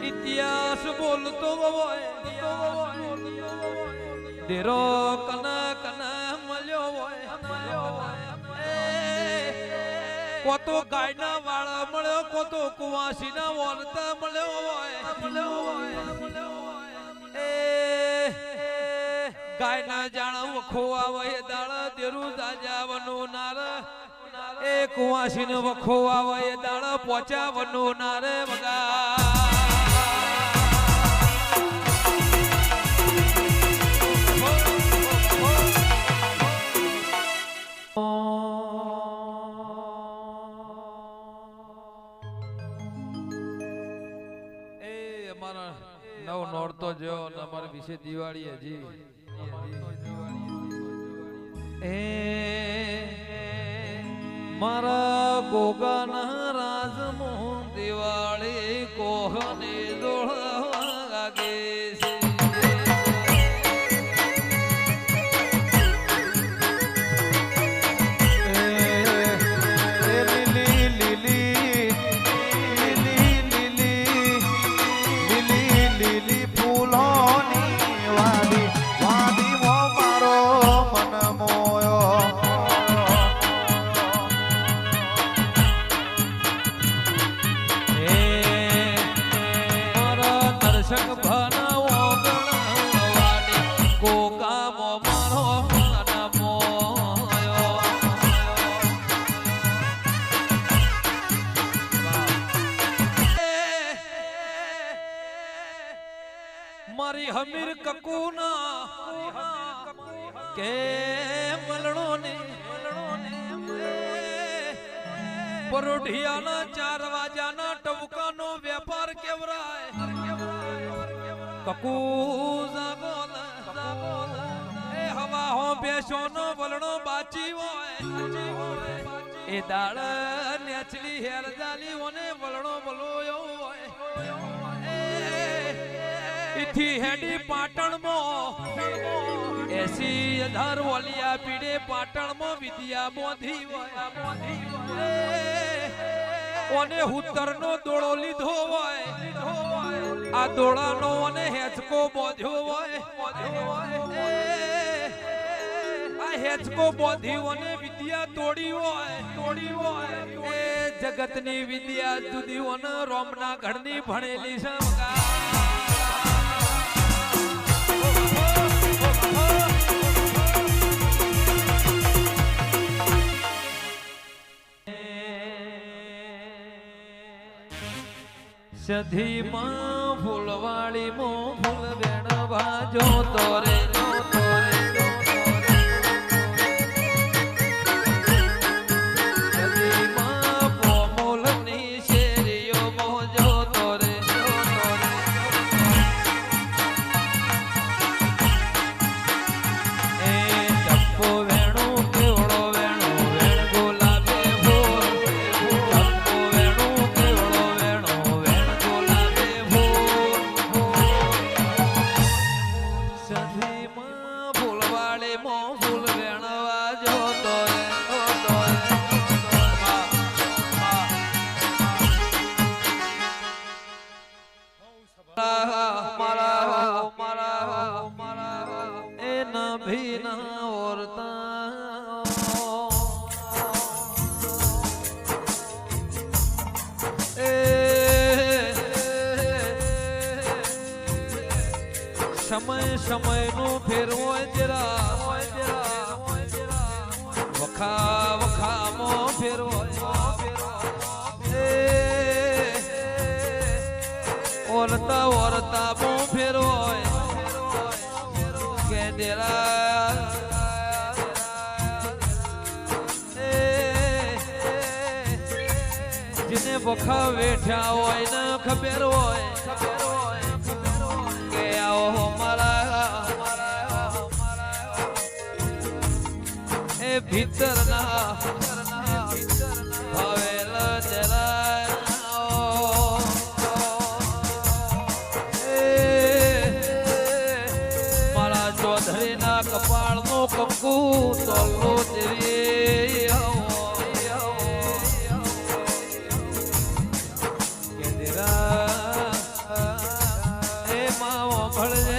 ઇતિહાસ બોલતો હોય દેરો કના કના મળ્યો હોય કોતો ગાયના વાળા મળ્યો કોતો કુવાસીના વોલતા મળ્યો હોય ગાયના જાણ વખો આવે દાળ દેરું દાજાવનું નાર એ કુવાસીને વખો આવે દાળ પોચાવનું નાર વગા નવ નોરતો જો અમારે વિશે દિવાળી હજી મારા ગોગાના રાજમોહન દિવાળી કોહને દોળવા લાગે છે મારી હમીર કકુના કે મલણો ને પરોઢિયાના 4 વાગ્યાના ટવકાનો વેપાર કેવરાય કકુ જાગો એ હવા હો બેસોનો વલણો બાચી હોય એ દાળ નેચલી હેરજાલી ઓને વલણો બલોયો હોય ઇથી હેડી પાટણમાં 80,000 ઓલિયા પીડે પાટણમાં વિદ્યા બોધી હોય ઓને હુતરનો દોડો લીધો હોય આ દોડાનો ઓને હેચકો બોધ્યો હોય આ હેચકો બોધી ઓને વિદ્યા તોડી હોય એ જગતની વિદ્યા જુદી ઓને રોમના ઘરની ભણેલી છે સધી માં ફૂલવાળી મો ફૂલ વેણ વાજો તોરે સમય નો ફેરવો જરા વખા મો ફેરવો ઓરતા મો ફેરવો કે દેરા જેને વખા વેઠ્યા હોય ને ખબર હોય કે આવો ભીતરના ભાવેલ જરા મારા ચૌધરીના કપાળનો કંકુ તોલો દેવી કે દેરા માં ઓભળજે